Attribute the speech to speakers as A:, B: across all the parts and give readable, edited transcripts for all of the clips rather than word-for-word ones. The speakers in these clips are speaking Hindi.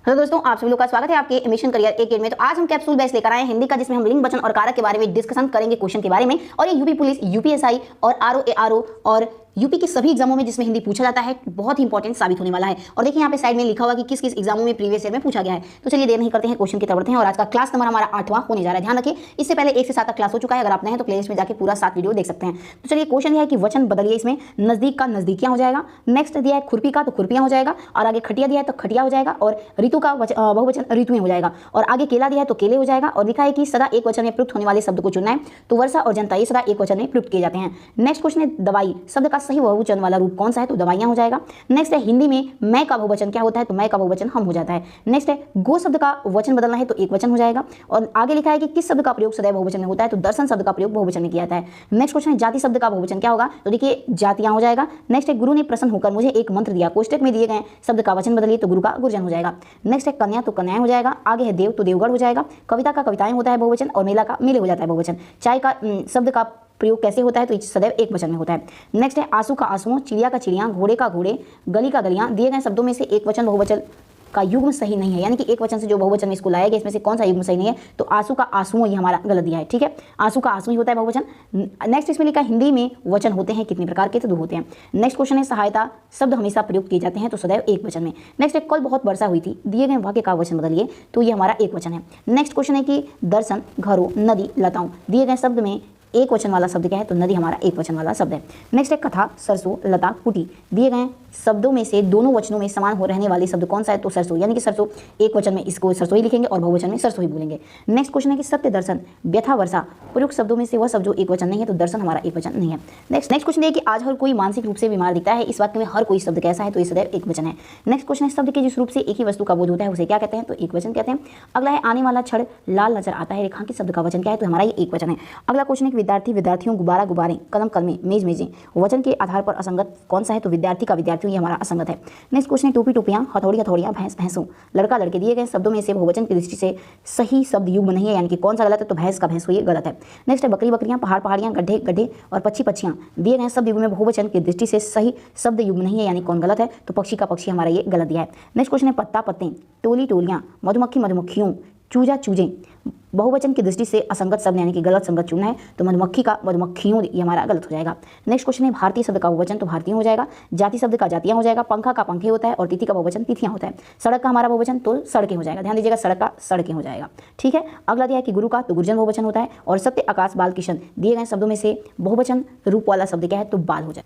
A: हेलो दोस्तों, आप सभी लोग का स्वागत है आपके एमिशन करियर एकेडमी में। तो आज हम कैप्सूल बैच लेकर आए हैं हिंदी का, जिसमें हम लिंग, वचन और कारक के बारे में डिस्कशन करेंगे, क्वेश्चन के बारे में। और ये यूपी पुलिस, यूपीएसआई और आरओ और यूपी के सभी एग्जामों में जिसमें हिंदी पूछा जाता है, बहुत ही इंपॉर्टेंट साबित होने वाला है। और देखिए यहाँ पे साइड में लिखा हुआ कि किस किस एग्जामों में प्रीवियस ईयर में पूछा गया है। तो चलिए देर नहीं करते हैं, क्वेश्चन की तरफ बढ़ते हैं। और आज का क्लास नंबर हमारा 8वां होने जा रहा है। ध्यान रखिए, इससे पहले 1 से 7 तक क्लास हो चुका है। अगर आप नए हैं तो प्लेलिस्ट में जाकर पूरा 7 वीडियो देख सकते हैं। तो चलिए क्वेश्चन यह है कि वचन बदलिए, इसमें नजदीक का नजदीकियां हो जाएगा। नेक्स्ट दिया है खुरपी का, तो खुरपियां हो जाएगा। और आगे खटिया दिया है तो खटिया हो जाएगा। और ऋतु का बहुवचन ऋतुएं हो जाएगा। और आगे केला दिया है तो केले हो जाएगा। और लिखा है कि सदा एक वचन में प्रयुक्त होने वाले शब्द को चुनना है, तो वर्षा और जनता ये सदा एक वचन में प्रयुक्त किए जाते हैं। नेक्स्ट क्वेश्चन है दवाई शब्द का सही बहुवचन वाला रूप कौन सा है, तो दवाइयां हो जाएगा। नेक्स्ट है हिंदी में मैं का बहुवचन क्या होता है, तो मैं का बहुवचन हम हो जाता है। नेक्स्ट है गो शब्द का वचन बदलना है, तो एक वचन हो जाएगा। और आगे लिखा है कि किस शब्द का प्रयोग सदैव बहुवचन में होता है, तो दर्शन शब्द का प्रयोग बहुवचन में किया जाता है। नेक्स्ट क्वेश्चन है जाति शब्द का बहुवचन क्या होगा, तो देखिए जातियां हो जाएगा। नेक्स्ट है गुरु ने प्रसन्न होकर मुझे एक मंत्र दिया, कोष्टक में दिए गए शब्द का वचन बदलिए, तो गुरु का गुरजन हो जाएगा। नेक्स्ट है कन्या, तो कन्याएं हो जाएगा। आगे है देव, तो देवगढ़ हो जाएगा। कविता का कविताएं होता है बहुवचन। और मेला का मेले हो जाता है बहुवचन। चाय का शब्द का प्रयोग कैसे होता है, तो सदैव एक वचन में होता है। नेक्स्ट है आंसू का आंसुओं, चिड़िया का चिड़िया, घोड़े का घोड़े, गली का गलियां। दिए गए शब्दों में से एक वचन बहुवचन का युग्म सही नहीं है, यानी कि एक वचन से जो बहुवचन में इसको लाया गया, इसमें से कौन सा युग्म सही नहीं है, तो आंसू का आंसुओं ये हमारा गलत दिया है। ठीक है, आंसू का आंसू ही होता है बहुवचन। नेक्स्ट इसमें लिखा हिंदी में वचन होते हैं कितने प्रकार के, तो 2 होते हैं। नेक्स्ट क्वेश्चन है सहायता शब्द हमेशा प्रयुक्त किए जाते हैं, तो सदैव एक वचन में। नेक्स्ट है कल बहुत वर्षा हुई थी, दिए गए वाक्य का वचन बदलिए, तो ये हमारा एक वचन है। नेक्स्ट क्वेश्चन है कि दर्शन, घरों, नदी, लताओं, दिए गए शब्द में एक वचन वाला शब्द क्या है, तो नदी हमारा एक वचन वाला शब्द है। नेक्स्ट है कथा, सरसों, लता, कुटी, दिए गए शब्दों में से दोनों वचनों में समान हो रहने वाले शब्द कौन सा है, तो सरसों, यानी कि सरसों एक वचन में इसको सरसों ही लिखेंगे और बहुवचन में सरसों ही बोलेंगे। नेक्स्ट क्वेश्चन है कि सत्य, दर्शन, व्यथा, वर्षा, प्रयुक्त शब्दों में से वह शब्द जो एक वचन नहीं है, तो दर्शन हमारा एक वचन नहीं है। नेक्स्ट क्वेश्चन है कि आज हर कोई मानसिक रूप से बीमार दिखता है, इस वाक्य में हर कोई शब्द कैसा है, तो ये सदैव एक वचन है। नेक्स्ट क्वेश्चन है शब्द के जिस रूप से एक ही वस्तु का बोध होता है उसे क्या कहते हैं, तो एक वचन कहते हैं। अगला है आने वाला क्षण लाल नजर आता है, रेखांकित शब्द का वचन क्या है, तो हमारा ये एक वचन है। अगला क्वेश्चन है कि विद्यार्थी, विद्यार्थियों, गुब्बारा, गुब्बारे, कलम, कलमें, मेज, मेजें, वचन के आधार पर असंगत कौन सा है, तो विद्यार्थी का विद्यार्थियों ये हमारा असंगत है। नेक्स्ट क्वेश्चन है टोपी, टोपियां, हथौड़ी, हथौड़ियां, भैंस, भैंसों, लड़का, लड़के, दिए गए शब्दों में से बहुवचन की दृष्टि से सही शब्द युग्म नहीं है, यानी कि कौन सा गलत है, तो भैंस का भैंसों ये गलत है। नेक्स्ट है बकरी, बकरियां, पहाड़, पहाड़ियां, गड्ढे, गड्ढे और पक्षी, पक्षियां, दिए गए शब्द युग्म में बहुवचन की दृष्टि से सही शब्द युग्म नहीं है, यानी कौन गलत है, तो पक्षी का पक्षी हमारा ये गलत दिया है। नेक्स्ट क्वेश्चन है पत्ता, पत्ते, टोली, टोलियां, मधुमक्खी, मधुमक्खियों, चूजा, चूजे, बहुवचन की दृष्टि से असंगत शब्द यानी कि गलत संगत चुनना है, तो मधुमक्खी का मधुमक्खियों ये हमारा गलत हो जाएगा। नेक्स्ट क्वेश्चन है भारतीय शब्द का बहुवचन, तो भारतीय हो जाएगा। जाति शब्द का जातियां हो जाएगा। पंखा का पंखे होता है। और तिथि का बहुवचन तिथियां होता है। सड़क का हमारा बहुवचन तो सड़कें हो जाएगा। ध्यान दीजिएगा, सड़क का सड़कें हो जाएगा। ठीक है, अगला दिया है कि गुरु का, तो गुरुजन बहुवचन होता है। और सत्य, आकाश, बाल, किशन, दिए गए शब्दों में से बहुवचन रूप वाला शब्द क्या है, तो बाल हो जाए।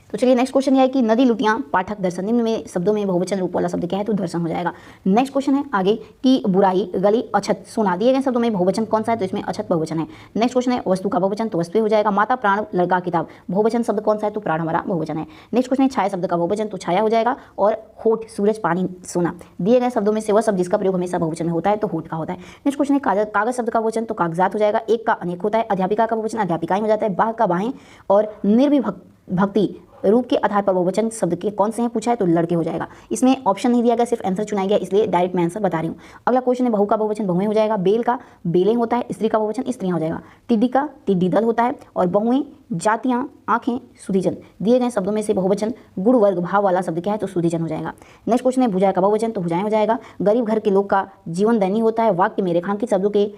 A: तो चलिए नेक्स्ट क्वेश्चन यह है कि नदी, लुटियां, पाठक, दर्शन, निम्न में शब्दों में बहुवचन रूप वाला शब्द क्या है, तो दर्शन हो जाएगा। नेक्स्ट क्वेश्चन है आगे कि बुराई, गली, अछत, सोना, दिए गए शब्दों में बहुवचन कौन सा है, तो इसमें अछत बहुवचन है। नेक्स्ट क्वेश्चन है वस्तु का बहुवचन, तो वस्तु हो जाएगा। माता, प्राण, लड़का, किताब, बहुवचन शब्द कौन सा है, तो प्राण हमारा बहुवचन है। नेक्स्ट क्वेश्चन है छाया शब्द का बहुवचन, तो छाया हो जाएगा। और होठ, सूरज, पानी, सोना, दिए गए शब्दों में से वह शब्द जिसका प्रयोग हमेशा बहुवचन में होता है, तो होठ का होता है। नेक्स्ट क्वेश्चन है कागज, कागज शब्द का बहुवचन, तो कागजात हो जाएगा। एक का अनेक होता है। अध्यापिका का बहुवचन अध्यापिकाएं हो जाता है। बाह का बाहें। और निर्विभक्ति रूप के आधार पर बहुवचन शब्द के कौन से हैं पूछा है, तो लड़के हो जाएगा। इसमें ऑप्शन नहीं दिया गया, सिर्फ आंसर चुनाया गया, इसलिए डायरेक्ट मैं आंसर बता रही हूँ। अगला क्वेश्चन है बहू का बहुवचन बहुएं हो जाएगा। बेल का बेलें होता है। स्त्री का बहुवचन स्त्रियां हो जाएगा। टिड्डी का टिड्डी दल होता है। और बहुएं, जातियां, आंखें, सुधीजन, दिए गए शब्दों में से बहुवचन गुण, वर्ग, भाव वाला शब्द क्या है, तो सुधीजन हो जाएगा। नेक्स्ट क्वेश्चन है भुजा का बहुवचन, तो भुजाएं हो जाएगा। गरीब घर के लोग का जीवन दयनीय होता है। वाक्य में रेखांकित शब्दों के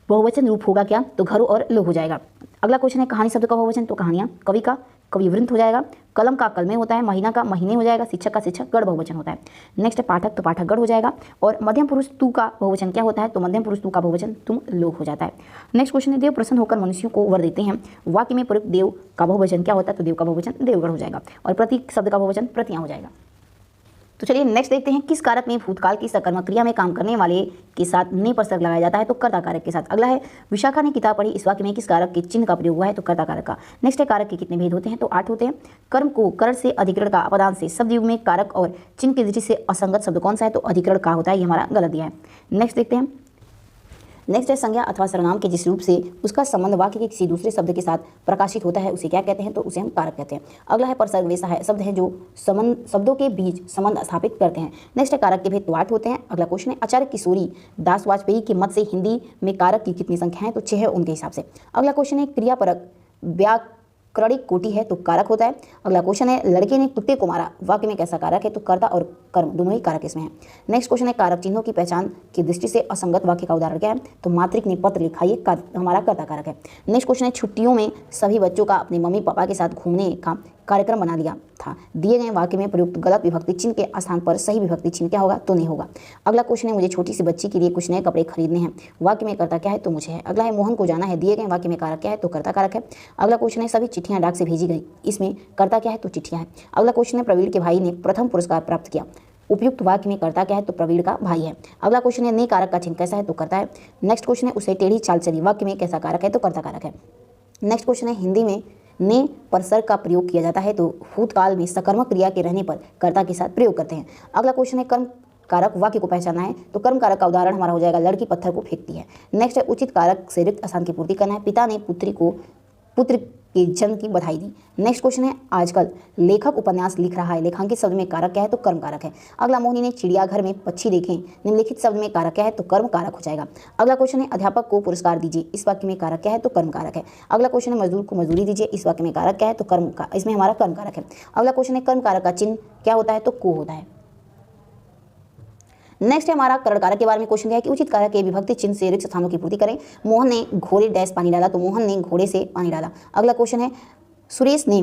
A: बहुवचन रूप होगा क्या, तो घरों और लोग हो जाएगा। अगला क्वेश्चन है कहानी शब्द का बहुवचन, तो कहानियां। कवि का कविवृंत हो जाएगा। कलम का कलमें होता है। महीना का महीने हो जाएगा। शिक्षक का शिक्षक गण बहुवचन होता है। नेक्स्ट है पाठक, तो पाठक गण हो जाएगा। और मध्यम पुरुष तू का बहुवचन क्या होता है, तो मध्यम पुरुष तू का बहुवचन तुम लोग हो जाता है। नेक्स्ट क्वेश्चन है देव प्रसन्न होकर मनुष्यों को वर देते हैं। वाक्य में प्रयुक्त देव का बहुवचन क्या होता है, तो देव का बहुवचन देवगण हो जाएगा। और प्रतीक शब्द का बहुवचन प्रतियां हो जाएगा। तो चलिए नेक्स्ट देखते हैं किस कारक में भूतकाल की सकर्मक क्रिया में काम करने वाले के साथ ने पर सर्ग लगाया जाता है, तो कर्ता कारक के साथ। अगला है विशाखा ने किताब पढ़ी, इस वाक्य में किस कारक के चिन्ह का प्रयोग हुआ है, तो कर्ता कारक का। नेक्स्ट है कारक के कितने भेद होते हैं, तो 8 होते हैं। कर्म को करण से अधिकरण का अपदान से शब्द युग में कारक और चिन्ह की दृष्टि से असंगत शब्द कौन सा है, तो अधिकरण का होता है, ये हमारा गलत दिया है। नेक्स्ट देखते हैं। नेक्स्ट है संज्ञा अथवा सर्वनाम के जिस रूप से उसका संबंध वाक्य के किसी दूसरे शब्द के साथ प्रकाशित होता है उसे क्या कहते हैं, तो उसे हम कारक कहते हैं। अगला है परसर्ग, वे शब्द है जो शब्दों के बीच संबंध स्थापित करते हैं। नेक्स्ट है कारक के भेद, तो 8 होते हैं। अगला क्वेश्चन है आचार्य किशोरी दास वाजपेयी के मत से हिंदी में कारक की कितनी संख्या है, तो 6 है उनके हिसाब से। अगला क्वेश्चन है क्रियापरक करड़ी कोटी है तो कारक होता है। अगला क्वेश्चन है लड़के ने कुत्ते को मारा, वाक्य में कैसा कारक है? तो कर्ता और कर्म दोनों ही कारक इसमें है। नेक्स्ट क्वेश्चन है कारक चिन्हों की पहचान की दृष्टि से असंगत वाक्य का उदाहरण क्या है? तो मातृक ने पत्र लिखा, ये हमारा कर्ता कारक है। नेक्स्ट क्वेश्चन है छुट्टियों में सभी बच्चों का अपने मम्मी पापा के साथ घूमने का कार्यक्रम बना लिया था, दिए गए वाक्य में प्रयुक्त गलत विभक्ति चिन्ह के स्थान पर सही विभक्ति चिन्ह क्या होगा? तो नहीं होगा। अगला क्वेश्चन है मुझे छोटी सी बच्ची के लिए कुछ नए कपड़े खरीदने हैं, वाक्य में कर्ता क्या है? तो मुझे है। अगला है मोहन को जाना है, दिए गए वाक्य में कारक क्या है? तो कर्ता कारक है। अगला क्वेश्चन है सभी चिट्ठियां डाक से भेजी गई, इसमें कर्ता क्या है? तो चिट्ठियां है। अगला क्वेश्चन है प्रवीण के भाई ने प्रथम पुरस्कार प्राप्त किया, उपयुक्त वाक्य में कर्ता क्या है? तो प्रवीण का भाई है। अगला क्वेश्चन है ने कारक का चिन्ह कैसा है? तो कर्ता है। नेक्स्ट क्वेश्चन है उसे टेढ़ी चाल चली, वाक्य में कैसा कारक है? तो कर्ता कारक है। नेक्स्ट क्वेश्चन है हिंदी में ने पर सर का प्रयोग किया जाता है, तो भूतकाल में सकर्मक क्रिया के रहने पर कर्ता के साथ प्रयोग करते हैं। अगला क्वेश्चन है कर्म कारक वाक्य को पहचानना है, तो कर्म कारक का उदाहरण हमारा हो जाएगा लड़की पत्थर को फेंकती है। नेक्स्ट है उचित कारक से रिक्त स्थान की पूर्ति करना है, पिता ने पुत्र के जन्म की बधाई दी। नेक्स्ट क्वेश्चन है आजकल लेखक उपन्यास लिख रहा है, लेखांकित शब्द में कारक क्या है? तो कर्म कारक है। अगला मोहिनी ने चिड़ियाघर में पक्षी देखे, निम्नलिखित शब्द में कारक क्या है? तो कर्म कारक हो जाएगा। अगला क्वेश्चन है अध्यापक को पुरस्कार दीजिए, इस वाक्य में कारक क्या है? तो कर्म कारक है। अगला क्वेश्चन है मजदूर को मजदूरी दीजिए, इस वाक्य में कारक क्या है? तो कर्म का, इसमें हमारा कर्म कारक है। अगला क्वेश्चन है कर्म कारक का चिन्ह क्या होता है? तो को होता है। नेक्स्ट है हमारा करण कारक के बारे में क्वेश्चन क्या है कि उचित कारक के विभक्ति चिन्ह से रिक्त स्थानों की पूर्ति करें। मोहन ने घोड़े डैश पानी डाला, तो मोहन ने घोड़े से पानी डाला। अगला क्वेश्चन है सुरेश ने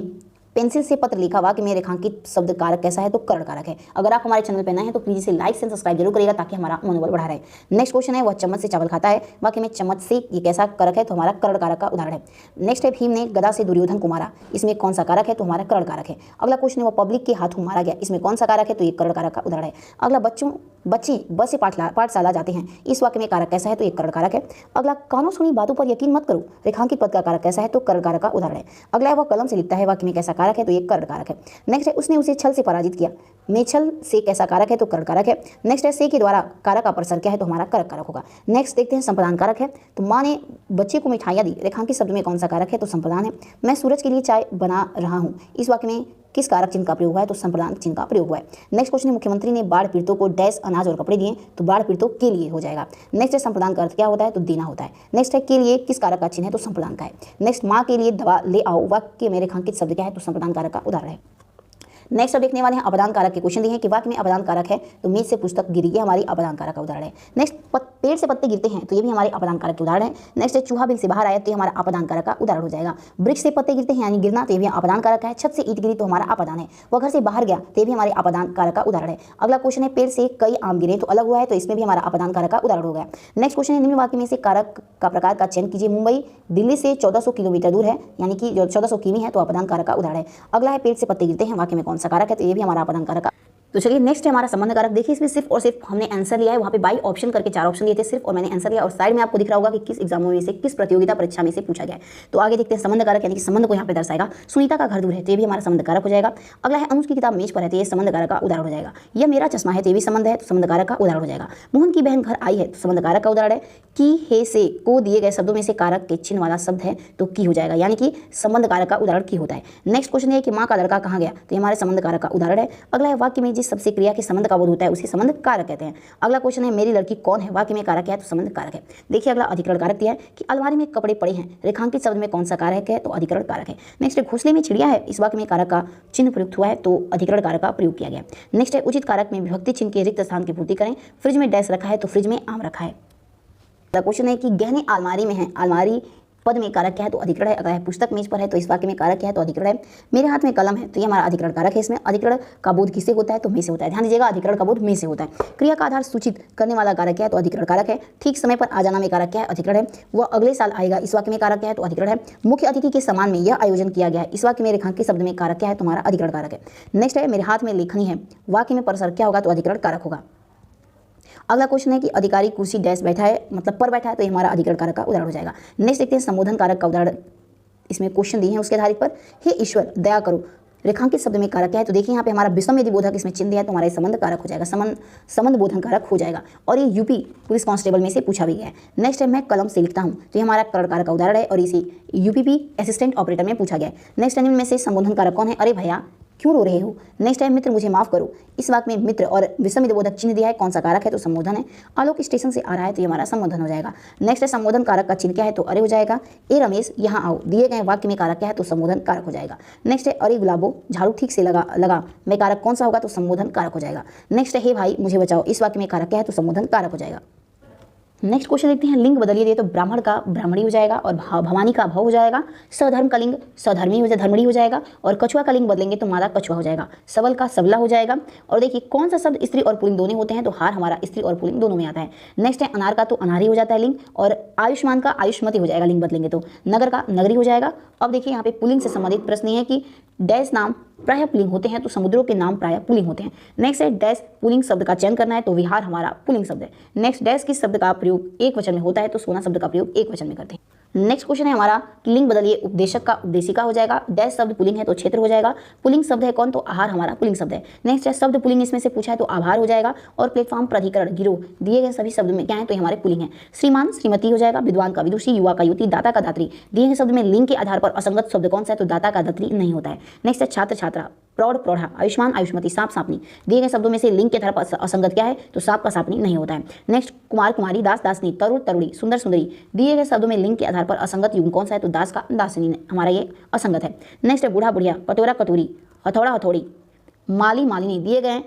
A: पेंसिल से पत्र लिखा, वाक्य में रेखांकित शब्द कारक कैसा है? तो करण कारक है। अगर आप हमारे चैनल पर नए हैं तो प्लीज इसे लाइक से सब्सक्राइब जरूर करिएगा ताकि हमारा मनोबल बढ़ा रहे। नेक्स्ट क्वेश्चन है वह चम्मच से चावल खाता है, वाक्य में चम्मच से ये कैसा कारक है? तो हमारा करण कारक का उदाहरण है। नेक्स्ट है भीम ने गदा से दुर्योधन को मारा, इसमें कौन सा कारक है? तो हमारा करण कारक है। अगला क्वेश्चन है वह पब्लिक के हाथों मारा गया, इसमें कौन सा कारक है? तो ये करण कारक का उदाहरण है। अगला बच्चे बस से पाठशाला जाते हैं, इस वाक्य में कारक कैसा है? तो एक करण कारक है। अगला कानों सुनी बातों पर यकीन मत करो, रेखांकित पद का कारक कैसा है? तो करण कारक का उदाहरण है। अगला है वह कलम से लिखता है, वाक्य में कैसा कारक है? तो एक करण कारक है। नेक्स्ट है उसने उसे छल से पराजित किया, में छल से कैसा कारक है? तो करण कारक है। नेक्स्ट है से के द्वारा कारक का प्रसर क्या है? तो हमारा करक कारक होगा। नेक्स्ट देखते हैं संप्रदान कारक है, तो माँ ने बच्चे को मिठाइयाँ दी, रेखांकित शब्द में कौन सा कारक है? तो संप्रदान है। मैं सूरज के लिए चाय बना रहा हूँ, इस वाक्य में किस कारक चिन्ह का प्रयोग हुआ है? तो संप्रदान चिन्ह का प्रयोग हुआ है। नेक्स्ट क्वेश्चन है मुख्यमंत्री ने बाढ़ पीड़ितों को डैश अनाज और कपड़े दिए, तो बाढ़ पीड़ितों के लिए हो जाएगा। नेक्स्ट है संप्रदान का अर्थ क्या होता है? तो देना होता है। नेक्स्ट है के लिए किस कारक का चिन्ह है? तो संप्रदान का है। नेक्स्ट माँ के लिए दवा ले आओ, वाक्य में रेखांकित शब्द क्या है? तो संप्रदान कारक का उदाहरण है। नेक्स्ट अब देखने वाले हैं अपदान कारक के क्वेश्चन दिए हैं कि वाक्य में अपदान कारक है, तो मेज से पुस्तक गिरी, ये हमारी अपदान कारक का उदाहरण है। नेक्स्ट पेड़ से पत्ते गिरते हैं, तो ये भी हमारे अपदान कारक के उदाहरण है। नेक्स्ट है चूहा बिल से बाहर आया, तो ये हमारा अपदान कारक का उदाहरण हो जाएगा। वृक्ष से पत्ते गिरते हैं यानी गिरना, तो ये भी अपदान कारक है। छत से ईंट गिरी तो हमारा अपदान है। वह घर से बाहर गया, तो ये भी हमारे अपदान कारक का उदाहरण है। अगला क्वेश्चन है पेड़ से कई आम गिरे तो अलग हुआ है, तो इसमें भी हमारा अपदान कारक का उदाहरण हो गया। नेक्स्ट क्वेश्चन है निम्न वाक्य में से कारक का प्रकार का चयन कीजिए। मुंबई दिल्ली से 1400 किलोमीटर दूर है, यानी कि जो 1400 किमी है, तो अपदान कारक का उदाहरण है। अगला है पेड़ से पत्ते गिरते हैं, वाक्य में कौन सा कारक है? तो ये भी हमारा अपदान कारक। तो चलिए नेक्स्ट है हमारा संबंध कारक। देखिए इसमें सिर्फ और सिर्फ हमने आंसर लिया है, वहाँ पे बाई ऑप्शन करके 4 ऑप्शन दिए थे सिर्फ, और मैंने आंसर लिया, और साइड में आपको दिख रहा होगा कि किस एग्जामों में से, किस प्रतियोगिता परीक्षा में से पूछा गया है। तो आगे देखते हैं संबंध कारक, यानी कि संबंध को यहाँ पे दर्शाएगा। सुनीता का घर दूर है, तो ये भी हमारा संबंध कारक हो जाएगा। अगला है अनुज की किताब मेज पर है, तो ये संबंध कारक का उदाहरण हो जाएगा। यह मेरा चश्मा है, तो ये भी संबंध है, तो संबंध कारक का उदाहरण हो जाएगा। मोहन की बहन घर आई है, तो संबंध कारक का उदाहरण है। की, हे, से, को दिए गए शब्दों में से कारक के चिन्ह वाला शब्द है, तो की हो जाएगा, यानी कि संबंध कारक का उदाहरण की होता है। नेक्स्ट क्वेश्चन है कि माँ का लड़का कहाँ गया, तो ये हमारे संबंध कारक का उदाहरण है। अगला है वाक्य में जिस सबसे क्रिया के संबंध का बोध होता है उसे संबंध कारक कहते हैं। अगला क्वेश्चन है मेरी लड़की कौन है, वाक्य में कारक है, तो संबंध कारक है। देखिए अगला अधिकरण कारक दिया है कि अलमारी में कपड़े पड़े हैं, रेखांकित शब्द में कौन सा कारक है? तो अधिकरण कारक है। नेक्स्ट है घोंसले में चिड़िया है, इस वाक्य में कारक का चिन्ह प्रयुक्त हुआ है, तो अधिकरण कारक का प्रयोग किया गया। नेक्स्ट है उचित कारक में विभक्ति चिन्ह के रिक्त स्थान की पूर्ति करें। फ्रिज में डैश रखा है, तो फ्रिज में आम रखा है। अगला क्वेश्चन है कि गहने अलमारी में है, अलमारी पद में कारक क्या है? तो अधिकरण है। अगर है पुस्तक मेज पर है, तो इस वाक्य में कारक क्या है? तो अधिकरण है। मेरे हाथ में कलम है, तो ये हमारा अधिकरण कारक है। इसमें अधिकरण का बोध किससे होता है? तो में से होता है। ध्यान दीजिएगा, अधिकरण का बोध में से होता है। क्रिया का आधार सूचित करने वाला कारक क्या है? तो अधिकरण कारक है। ठीक समय पर आ जाना में कारक क्या है? अधिकरण है। वह अगले साल आएगा, इस वाक्य में कारक क्या है? तो अधिकरण है। मुख्य अतिथि के सम्मान में यह आयोजन किया गया है, इस वाक्य में रेखांकित शब्द में कारक क्या है? तो हमारा अधिकरण कारक है। नेक्स्ट है मेरे हाथ में लेखनी है, वाक्य में परसर क्या होगा? तो अधिकरण कारक होगा। अगला क्वेश्चन है कि अधिकारी कुर्सी डैश बैठा है, मतलब पर बैठा है, तो ये हमारा अधिकरण कारक का उदाहरण हो जाएगा। नेक्स्ट देखते हैं संबोधन कारक का उदाहरण, इसमें क्वेश्चन दिए हैं उसके आधारित पर। हे ईश्वर दया करो, रेखांकित शब्द में कारक क्या है? तो देखिए यहाँ पे हमारा विषम यदि बोधक इसमें चिन्ह दिया है, तो हमारा संबंध कारक हो जाएगा, संबंध बोधन कारक हो जाएगा। और ये यूपी पुलिस कांस्टेबल में से पूछा भी गया है। नेक्स्ट है मैं कलम से लिखता हूँ, तो ये हमारा करण कारक का उदाहरण है, और इसे यूपीपी असिस्टेंट ऑपरेटर में पूछा गया है। नेक्स्ट है इनमें से संबोधन कारक कौन है? अरे भैया क्यों रो रहे हो। नेक्स्ट है मित्र मुझे माफ करो। इस वाक्य में मित्र और विस्मयबोधक चिन्ह दिया है, कौन सा कारक है तो संबोधन है। आलोक स्टेशन से आ रहा है तो ये हमारा संबोधन हो जाएगा। नेक्स्ट है संबोधन कारक का चिन्ह क्या है तो अरे हो जाएगा। ए रमेश यहाँ आओ दिए गए वाक्य में कारक क्या है तो संबोधन कारक हो जाएगा। नेक्स्ट है अरे गुलाबो झाड़ू ठीक से लगा में कारक कौन सा होगा तो संबोधन कारक हो जाएगा। नेक्स्ट है हे भाई मुझे बचाओ, इस वाक्य में कारक क्या है तो संबोधन कारक हो जाएगा। नेक्स्ट क्वेश्चन देखते हैं, लिंग बदलिए दिए तो ब्राह्मण का ब्राह्मणी हो जाएगा और भवानी का भव हो जाएगा। सधर्म का लिंग धर्मणी हो जाएगा और कछुआ का लिंग बदलेंगे तो मादा कछुआ हो जाएगा। सबल का सबला हो जाएगा। और देखिए कौन सा शब्द स्त्री और पुल्लिंग दोनों होते हैं तो हार हमारा स्त्री और पुल्लिंग दोनों में आता है। नेक्स्ट है अनार का तो अनारी हो जाता है लिंग और आयुष्मान का आयुष्मती हो जाएगा लिंग बदलेंगे तो। नगर का नगरी हो जाएगा। अब देखिए यहाँ पे पुल्लिंग से संबंधित प्रश्न है कि डैश नाम प्रायः पुल्लिंग होते हैं तो समुद्रों के नाम प्रायः पुल्लिंग होते हैं। नेक्स्ट है डैश पुल्लिंग शब्द का चयन करना है तो विहार हमारा पुल्लिंग शब्द है। नेक्स्ट डैश किस शब्द का प्रयोग एक वचन में होता है तो सोना शब्द का प्रयोग एक वचन में करते हैं। नेक्स्ट क्वेश्चन है हमारा लिंग बदलिए उपदेशक का उपदेशिका हो जाएगा। डैश शब्द पुल्लिंग है तो क्षेत्र हो जाएगा। पुल्लिंग शब्द है कौन तो आहार हमारा पुल्लिंग शब्द है। नेक्स्ट है शब्द पुल्लिंग इसमें से पूछा है तो आभार हो जाएगा। और प्लेटफॉर्म प्राधिकरण गिरोह दिए गए सभी शब्द में क्या है तो हमारे पुल्लिंग है। श्रीमान श्रीमती हो जाएगा। विद्वान का विदुषी, युवा का युवती, दाता का दात्री दिए गए शब्द में लिंग के आधार पर असंगत शब्द कौन सा है तो दाता का दात्री नहीं होता है। नेक्स्ट है छात्र छात्रा, प्रौढ़ प्रौढ़ा, आयुष्मान आयुष्मती, सांप सांपनी दिए गए शब्दों में से लिंग के आधार पर असंगत क्या है तो सांप का सांपनी नहीं होता है। नेक्स्ट कुमार कुमारी, दास दासनी, तरुण तरुणी, सुंदर सुंदरी दिए गए शब्दों में लिंग के आधार पर असंगत युग्म कौन सा है तो दास का दासिनी हमारा ये असंगत है। नेक्स्ट है बूढ़ा बुढ़िया, कटोरा कटोरी, हथौड़ा हथौड़ी, माली मालिनी दिए गए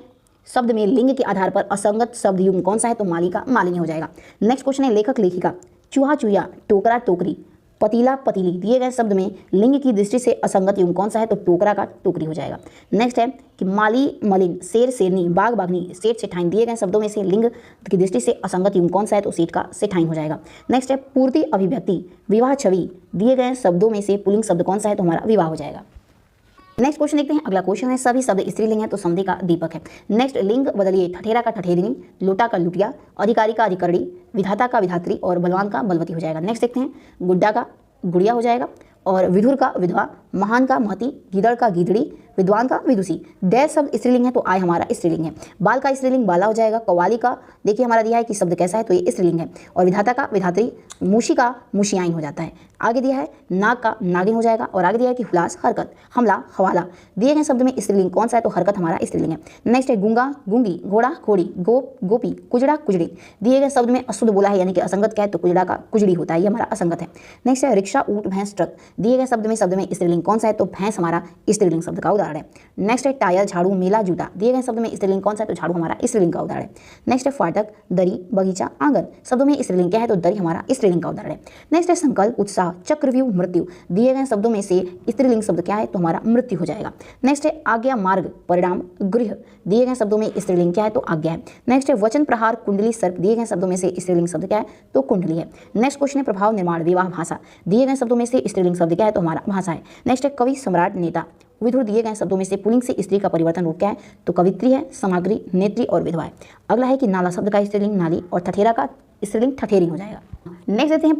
A: शब्द में लिंग के आधार पर असंगत शब्द युग्म कौन सा है तो माली का मालिनी हो जाएगा। नेक्स्ट क्वेश्चन है लेखक लेखिका, चूहा चूहिया, टोकरा टोकरी, पतीला पतीली दिए गए शब्द में लिंग की दृष्टि से असंगत युग्म कौन सा है तो टोकरा का टोकरी हो जाएगा। नेक्स्ट है कि माली मलिन, शेर शेरनी, बाघ बाघनी, सेठ सेठाइन दिए गए शब्दों में से लिंग की दृष्टि से असंगत युग्म कौन सा है तो सेठ का सेठाइन हो जाएगा। नेक्स्ट है पूर्ति अभिव्यक्ति, विवाह छवि दिए गए शब्दों में से पुल्लिंग शब्द कौन सा है तो हमारा विवाह हो जाएगा। नेक्स्ट क्वेश्चन देखते हैं, अगला क्वेश्चन है सभी शब्द स्त्रीलिंग है तो समधि का दीपक है। नेक्स्ट लिंग बदलिए ठठेरा का ठठेरिनी, लोटा का लुटिया, अधिकारी का अधिकरणी, विधाता का विधात्री और बलवान का बलवती हो जाएगा। नेक्स्ट देखते हैं गुड्डा का गुड़िया हो जाएगा और विधुर का विधवा, महान का महती, गीदड़ का गीदड़ी, विद्वान का विदुषी। डैश शब्द स्त्रीलिंग है तो आय हमारा स्त्रीलिंग है। बाल का स्त्रीलिंग बाला हो जाएगा। कव्वाली का देखिए हमारा दिया है कि शब्द कैसा है तो ये स्त्रीलिंग है और विधाता का विधात्री, मूशी का मूशियाइन हो जाता है। आगे दिया है नाग का नागिन हो जाएगा और आगे दिया है कि हुलास हरकत, हमला हवाला दिए गए शब्द में स्त्रीलिंग कौन सा है तो हरकत हमारा स्त्रीलिंग है। नेक्स्ट है गूंगा गूंगी, घोड़ा घोड़ी, गोप गोपी, कुजड़ा कुजड़ी दिए गए शब्द में अशुद्ध बोला है यानी कि असंगत क्या है तो कुजड़ा का कुजड़ी होता है, ये हमारा असंगत है। नेक्स्ट है रिक्शा ऊंट भैंस ट्रक दिए गए शब्द में स्त्रीलिंग कौन सा है तो भैंस हमारा स्त्रीलिंग शब्द का उदाहरण है। नेक्स्ट है टायर झाड़ू मेला जूता दिए गए शब्द में स्त्रीलिंग कौन सा है तो झाड़ू हमारा स्त्रीलिंग का उदाहरण है। नेक्स्ट है फाटक दरी बगीचा आंगन शब्दों में स्त्रीलिंग क्या है तो दरी हमारा स्त्रीलिंग का उदाहरण है। नेक्स्ट है संकल्प उत्साह चक्रव्यूह मृत्यु दिए गए शब्दों में से स्त्रीलिंग शब्द क्या है तो हमारा मृत्यु हो जाएगा। नेक्स्ट है आज्ञा मार्ग परिणाम गृह दिए गए शब्दों में स्त्रीलिंग क्या है तो आज्ञा है। नेक्स्ट है वचन प्रहार कुंडली सर्प दिए गए शब्दों में से स्त्रीलिंग शब्द क्या है तो कुंडली है। नेक्स्ट क्वेश्चन है प्रभाव निर्माण विवाह भाषा दिए गए शब्दों में से स्त्रीलिंग शब्द क्या है तो हमारा भाषा है। नेक्स्ट है कवि सम्राट नेता, विधुर दिए गए शब्दों में से पुल्लिंग से स्त्री का परिवर्तन रूप क्या है तो कवित्री है, सामग्री, नेत्री और विधवा है। अगला है कि नाला शब्द का स्त्रीलिंग नाली और ठठेरा का स्त्रीलिंग ठठेरी हो जाएगा। नेक्स्ट देखते हैं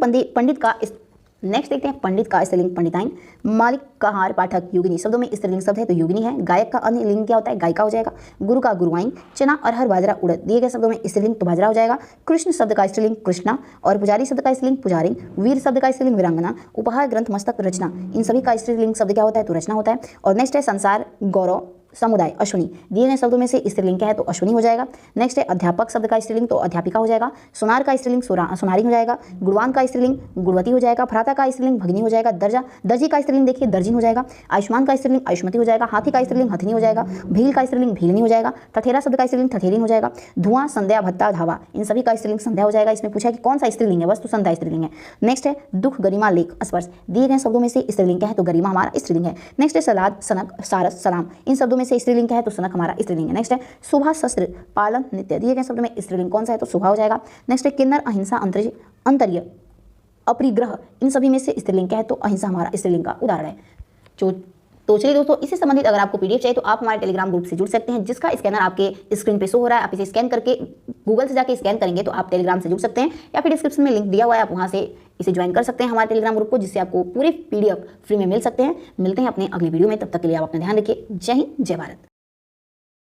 A: पंडित का स्त्रीलिंग पंडिताइन, मालिक का हार पाठक योगिनी शब्दों में स्त्रीलिंग शब्द है तो योगिनी है। गायक का अन्य लिंग क्या होता है गायिका हो जाएगा। गुरु का गुरुआइन, चना अरहर बाजरा उड़द दिए गए शब्दों में स्त्रीलिंग तो बाजरा हो जाएगा। कृष्ण शब्द का स्त्रीलिंग कृष्णा और पुजारी शब्द का स्त्रीलिंग पुजारिन, वीर शब्द का स्त्रीलिंग वीरांगना, उपहार ग्रंथ मस्तक रचना इन सभी का स्त्रीलिंग शब्द क्या होता है तो रचना होता है। और नेक्स्ट है संसार गौरव समुदाय अश्विनी दिए गए शब्दों में से स्त्रीलिंग क्या है तो अश्विनी हो जाएगा। नेक्स्ट है अध्यापक शब्द का स्त्रीलिंग तो अध्यापिका हो जाएगा। सोनार का स्त्रीलिंग सोनारी हो जाएगा। गुणवान का स्त्रीलिंग गुणवती हो जाएगा। भ्राता का स्त्रीलिंग भगिनी हो जाएगा। दर्जी का स्त्रीलिंग देखिए दर्जिन हो जाएगा। आयुष्मान का स्त्रीलिंग आयुष्मती हो जाएगा। हाथी का स्त्रीलिंग हथिनी हो जाएगा। भील का स्त्रीलिंग भीलनी हो जाएगा। ठठेरा शब्द का स्त्रीलिंग ठठेरीन हो जाएगा। धुआं संध्या भत्ता धावा इन सभी का स्त्रीलिंग संध्या हो जाएगा। इसमें पूछा है कि कौन सा स्त्रीलिंग है, वस्तु संध्या स्त्रीलिंग है। नेक्स्ट है दुख गरिमा लेख स्पर्श दिए गए शब्दों में से स्त्रीलिंग क्या है तो गरिमा हमारा स्त्रीलिंग है। नेक्स्ट है सलाद सनक सारस सलाम इन शब्दों में से स्त्रीलिंग क्या है तो सनक हमारा स्त्रीलिंग है। नेक्स्ट है शुभा शस्त्र पालन नित्य दिए गए शब्दों में स्त्रीलिंग कौन सा है तो शुभा हो जाएगा। नेक्स्ट है किन्नर अहिंसा अंतर्य अपरिग्रह इन सभी में से स्त्रीलिंग क्या है तो अहिंसा हमारा स्त्रीलिंग का उदाहरण है। तो चलिए दोस्तों, इससे संबंधित अगर आपको पीडीएफ चाहिए तो आप हमारे टेलीग्राम ग्रुप से जुड़ सकते हैं, जिसका स्कैनर आपके स्क्रीन पे शो हो रहा है। आप इसे स्कैन करके गूगल से जाके स्कैन करेंगे तो आप टेलीग्राम से जुड़ सकते हैं, या फिर डिस्क्रिप्शन में लिंक दिया हुआ है, आप वहां से इसे ज्वाइन कर सकते हैं हमारे टेलीग्राम ग्रुप को, जिससे आपको पूरे पीडीएफ फ्री में मिल सकते हैं। मिलते हैं अपने अगली वीडियो में, तब तक के लिए आप अपना ध्यान रखिए। जय हिंद, जय भारत।